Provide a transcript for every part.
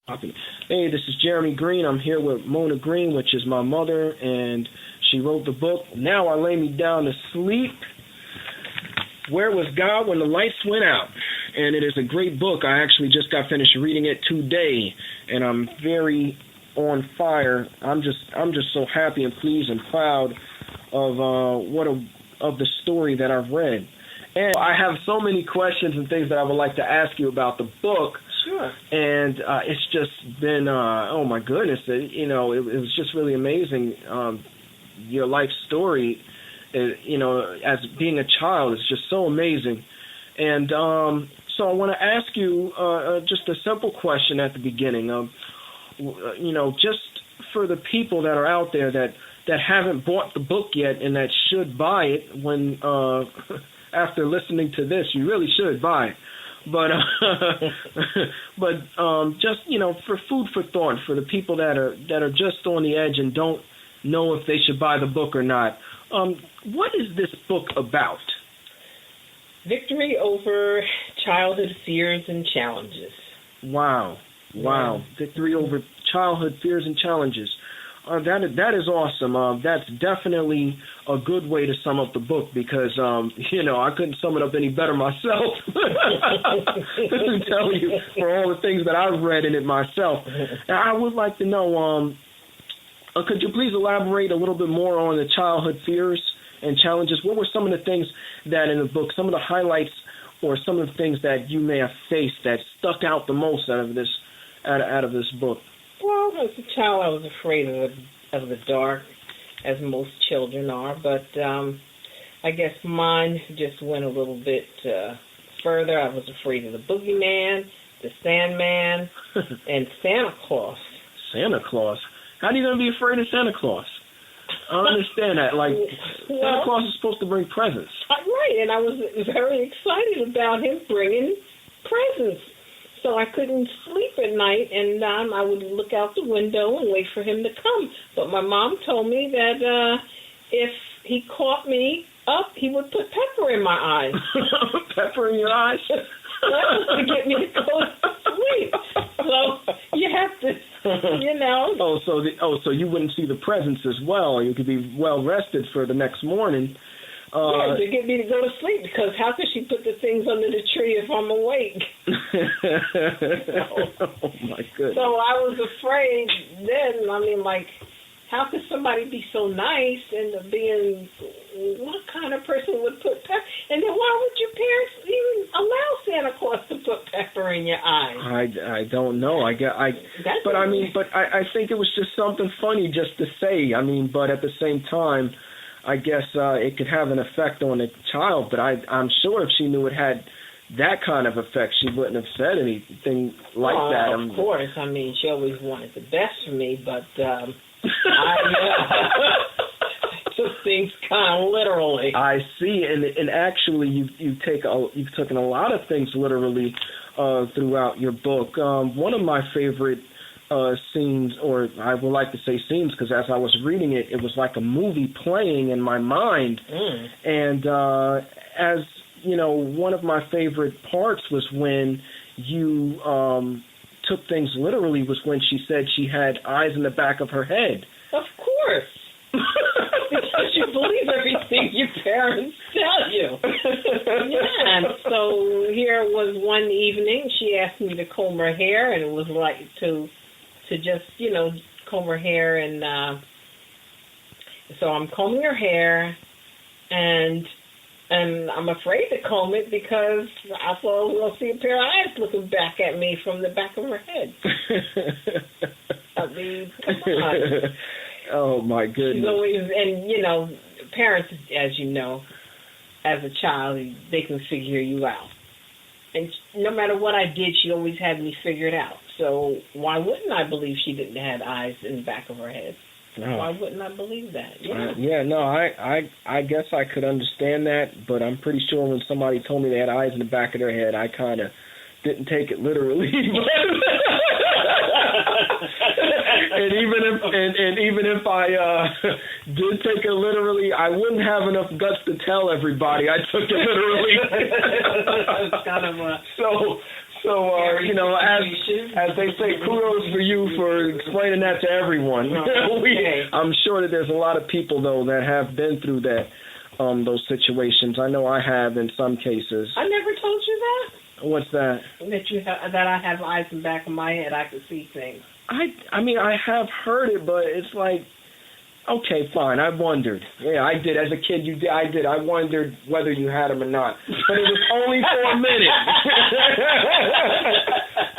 Hey, this is Jeremy Green. I'm here with Mona Green, which is my mother, and she wrote the book, Now I Lay Me Down to Sleep. Where Was God When the Lights Went Out? And it is a great book. I actually just got finished reading it today, and I'm very on fire. I'm just so happy and pleased and proud of of the story that I've read. And I have so many questions and things that I would like to ask you about the book. Sure. And it's just been, oh my goodness, it was just really amazing. Your life story, as being a child, is just so amazing. And so I want to ask you just a simple question at the beginning. Just for the people that are out there that haven't bought the book yet and that should buy it when after listening to this, you really should buy it. But just for food for thought for the people that are just on the edge and don't know if they should buy the book or not. What is this book about? Victory over childhood fears and challenges. Wow. Yeah. Victory over childhood fears and challenges. That is awesome. That's definitely a good way to sum up the book because, I couldn't sum it up any better myself. To tell you for all the things that I've read in it myself. Now, I would like to know, could you please elaborate a little bit more on the childhood fears and challenges? What were some of the things that in the book, some of the highlights or some of the things that you may have faced that stuck out the most out of this book? Well, as a child, I was afraid of the dark, as most children are. But I guess mine just went a little bit further. I was afraid of the boogeyman, the Sandman, and Santa Claus. Santa Claus? How are you going to be afraid of Santa Claus? I don't understand that. Like, Santa Claus is supposed to bring presents. Right, and I was very excited about him bringing presents. So I couldn't sleep at night, and I would look out the window and wait for him to come. But my mom told me that if he caught me up, he would put pepper in my eyes. Pepper in your eyes? That was to get me to go to sleep. So you have to, so you wouldn't see the presents as well. You could be well rested for the next morning. Yeah, to get me to go to sleep, because how could she put the things under the tree if I'm awake? Oh, my goodness. So I was afraid then. I mean, like, how could somebody be so nice and being, what kind of person would put pepper? And then why would your parents even allow Santa Claus to put pepper in your eyes? I don't know. I think it was just something funny just to say. I mean, but at the same time, I guess it could have an effect on a child, but I'm sure if she knew it had that kind of effect, she wouldn't have said anything like that. Of course. I mean, she always wanted the best for me, but I took things kind of literally. I see, and actually, you've taken a lot of things literally throughout your book. One of my favorite scenes, or I would like to say scenes, because as I was reading it, it was like a movie playing in my mind. And as you know, one of my favorite parts was when you took things literally, was when she said she had eyes in the back of her head. Of course. Because you believe everything your parents tell you. Yeah, and so here was one evening, she asked me to comb her hair, and it was like to just, comb her hair, and so I'm combing her hair, and I'm afraid to comb it because I thought I was going to see a pair of eyes looking back at me from the back of her head. I mean, come on. Oh, my goodness. She's always, and, parents, as you know, as a child, they can figure you out. And no matter what I did, she always had me figured out. So why wouldn't I believe she didn't have eyes in the back of her head? Oh. Why wouldn't I believe that? I guess I could understand that, but I'm pretty sure when somebody told me they had eyes in the back of their head, I kind of didn't take it literally. And even if I did take it literally, I wouldn't have enough guts to tell everybody I took it literally. It's kind of So So, as they say, kudos for you for explaining that to everyone. Okay. I'm sure that there's a lot of people, though, that have been through those situations. I know I have in some cases. I never told you that. What's that? That I have eyes in the back of my head. I can see things. I mean, I have heard it, but it's like, okay, fine. I wondered. Yeah, I did. As a kid, you did. I did. I wondered whether you had them or not. But it was only for a minute.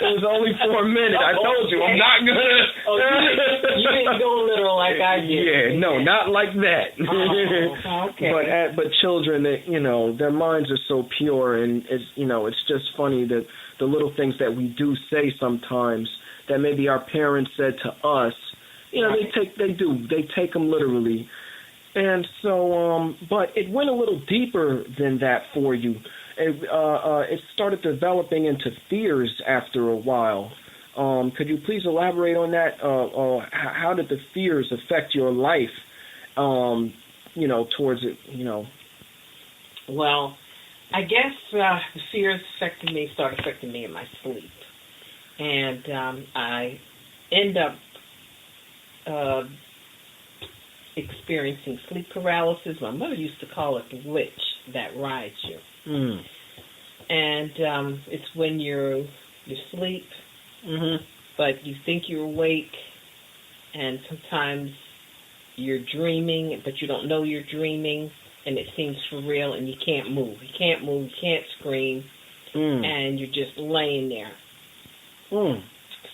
It was only for a minute. I told you, I'm not gonna. Oh, you didn't go literal like I did. Yeah, no, not like that. Oh, okay. But children, their minds are so pure, and it's just funny that the little things that we do say sometimes that maybe our parents said to us. They take them literally. And so, but it went a little deeper than that for you. It started developing into fears after a while. Could you please elaborate on that? How did the fears affect your life, towards it, Well, I guess the fears started affecting me in my sleep. And I end up experiencing sleep paralysis. My mother used to call it the witch that rides you. And it's when you sleep, but you think you're awake, and sometimes you're dreaming, but you don't know you're dreaming, and it seems for real, and you can't move. You can't scream, and you're just laying there.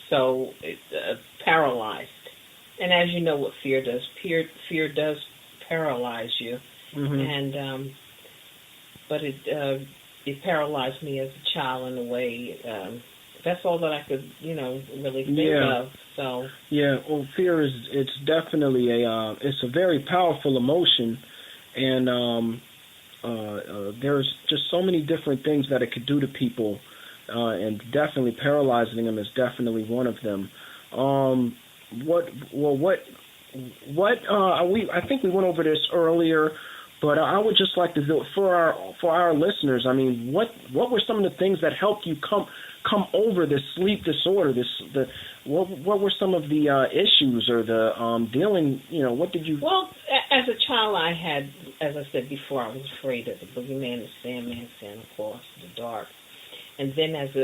So it's paralyzed. And as you know what fear does, fear does paralyze you. And but it paralyzed me as a child in a way. That's all that I could, really think of. So well, fear it's definitely it's a very powerful emotion, and there's just so many different things that it could do to people, and definitely paralyzing them is definitely one of them. I think we went over this earlier, but I would just like to do it for our listeners. I mean, what were some of the things that helped you come over this sleep disorder? What were some of the issues or the dealing? What did you? Well, as a child, I had, as I said before, I was afraid of the boogeyman, the Sandman, Santa Claus, the dark, and then as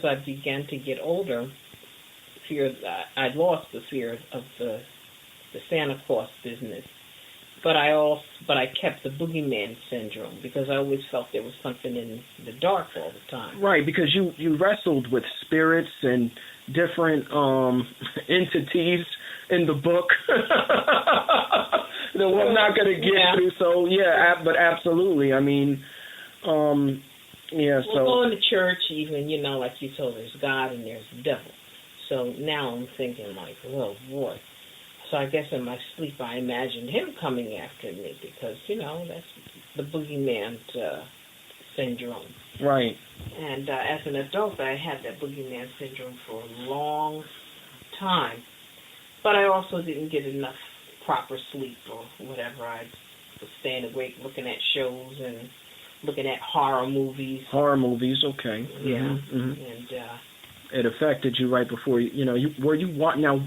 I began to get older. I lost the fear of the Santa Claus business, but I kept the boogeyman syndrome because I always felt there was something in the dark all the time. Right, because you wrestled with spirits and different entities in the book. I'm not going to get through. So but absolutely. I mean, So going to church, even like you told, there's God and there's the devil. So now I'm thinking like, oh boy. So I guess in my sleep I imagined him coming after me because, that's the boogeyman syndrome. Right. And as an adult I had that boogeyman syndrome for a long time. But I also didn't get enough proper sleep or whatever. I was staying awake looking at shows and looking at horror movies. Horror movies, okay. Yeah. And it affected you right before now,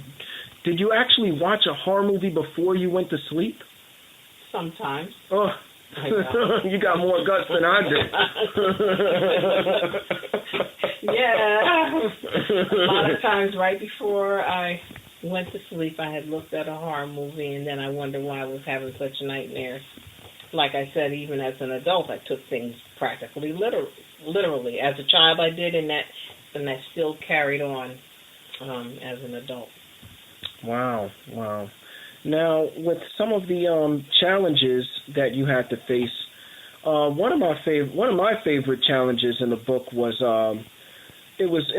did you actually watch a horror movie before you went to sleep? Sometimes. Oh, you got more guts than I do. A lot of times right before I went to sleep, I had looked at a horror movie, and then I wondered why I was having such nightmares. Like I said, even as an adult, I took things practically literally. As a child, I did, and that still carried on as an adult. Wow. Now, with some of the challenges that you had to face, one of my favorite challenges in the book was it was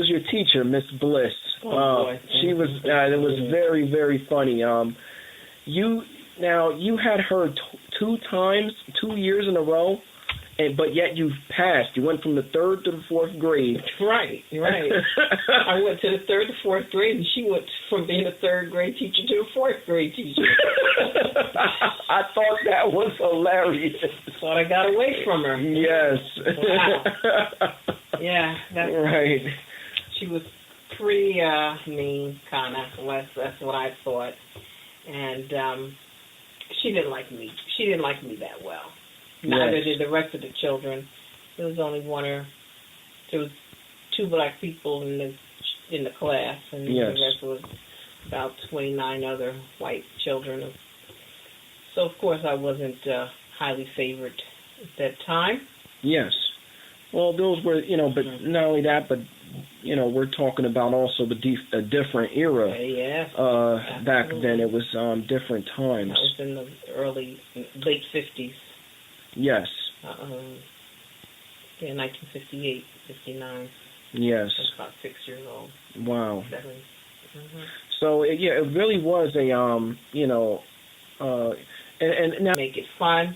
your teacher, Miss Bliss. Oh boy. She was it was very, very funny. You had her 2 years in a row. But yet you passed. You went from the 3rd to the 4th grade. Right. I went to the 3rd to 4th grade, and she went from being a 3rd grade teacher to a 4th grade teacher. I thought that was hilarious. Thought I got away from her. Yes. Wow. Yeah, that's right. She was mean, kind of. That's what I thought. And she didn't like me. She didn't like me that well. Neither did the rest of the children. There was only there was 2 black people in the class, and the rest was about 29 other white children. So, of course, I wasn't highly favored at that time. Yes. Well, those were, but not only that, but, we're talking about also a different era. Yes. Back then, it was different times. That was in the late 50s. Yes. 1958, 59. Yes. I was about 6 years old. Wow. 7. Mm-hmm. So, it really was and now make it fun,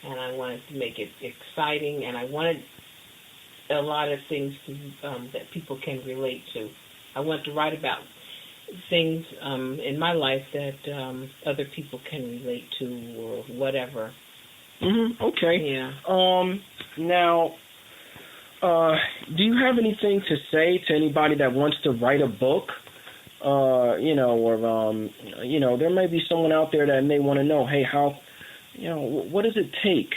and I wanted to make it exciting, and I wanted a lot of things that people can relate to. I wanted to write about things in my life that other people can relate to or whatever. Okay. Yeah. Now, do you have anything to say to anybody that wants to write a book? There may be someone out there that may want to know, hey, how, what does it take,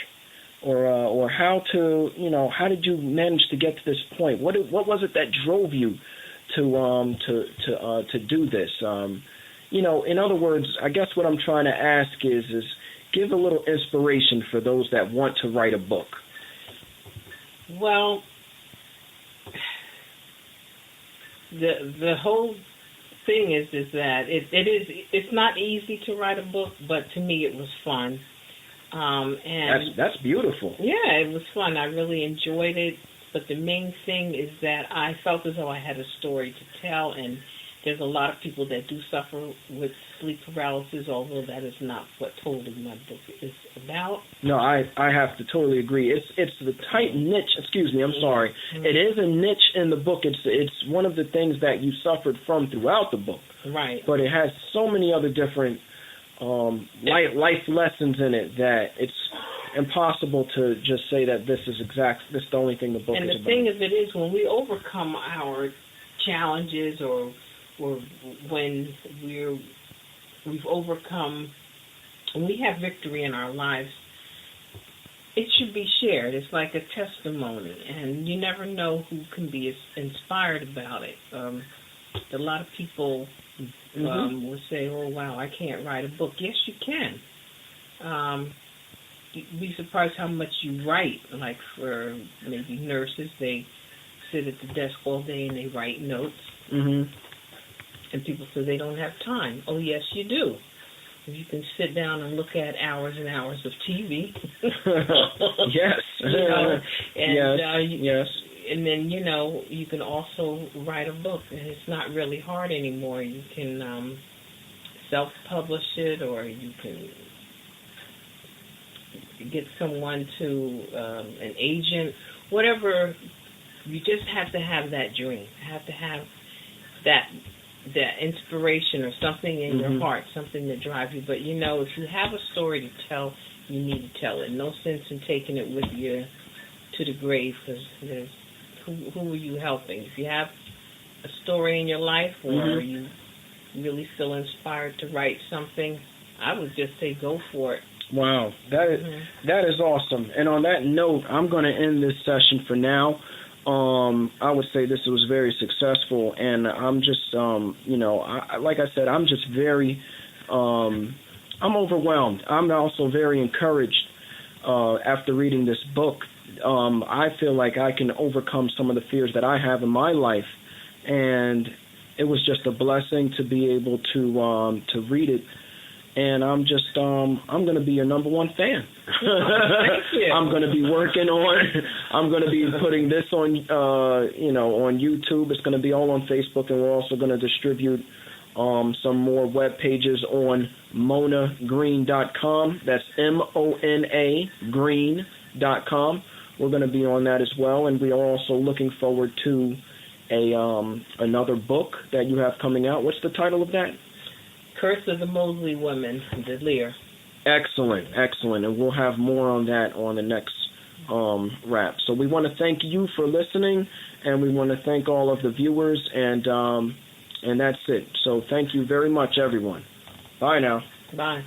or how to, how did you manage to get to this point? What was it that drove you to do this? In other words, I guess what I'm trying to ask is give a little inspiration for those that want to write a book. Well, the whole thing is that it's not easy to write a book, but to me it was fun. And that's beautiful. Yeah, it was fun. I really enjoyed it. But the main thing is that I felt as though I had a story to tell, and there's a lot of people that do suffer with sleep paralysis, although that is not what totally my book is about. No, I have to totally agree. It's the tight niche. Excuse me, I'm sorry. Mm-hmm. It is a niche in the book. It's one of the things that you suffered from throughout the book. Right. But it has so many other different life lessons in it that it's impossible to just say that this is the only thing the book is about. And the thing is, it is when we overcome our challenges or when we've overcome, when we have victory in our lives, it should be shared. It's like a testimony, and you never know who can be inspired about it. A lot of people will say, oh, wow, I can't write a book. Yes, you can. You'd be surprised how much you write. Like for maybe nurses, they sit at the desk all day and they write notes. Mm-hmm. And people say they don't have time. Oh, yes, you do. If you can sit down and look at hours and hours of TV. Yes. Yes. And then, you can also write a book. And it's not really hard anymore. You can self-publish it, or you can get someone to an agent. Whatever. You just have to have that dream. You have to have that inspiration or something in your heart, something that drives you. But, if you have a story to tell, you need to tell it. No sense in taking it with you to the grave, because who are you helping? If you have a story in your life or you really feel inspired to write something, I would just say go for it. Wow, that is awesome. And on that note, I'm going to end this session for now. I would say this was very successful, and I'm just, like I said, I'm just very, I'm overwhelmed. I'm also very encouraged after reading this book. I feel like I can overcome some of the fears that I have in my life, and it was just a blessing to be able to read it. And I'm going to be your number one fan. Thank you. I'm going to be I'm going to be putting this on, on YouTube. It's going to be all on Facebook, and we're also going to distribute some more web pages on MonaGreen.com. That's MONA Green.com. We're going to be on that as well, and we are also looking forward to another book that you have coming out. What's the title of that? Curse of the Mosley Women, the Lear. Excellent. And we'll have more on that on the next rap. So we want to thank you for listening, and we want to thank all of the viewers, and that's it. So thank you very much, everyone. Bye now. Bye.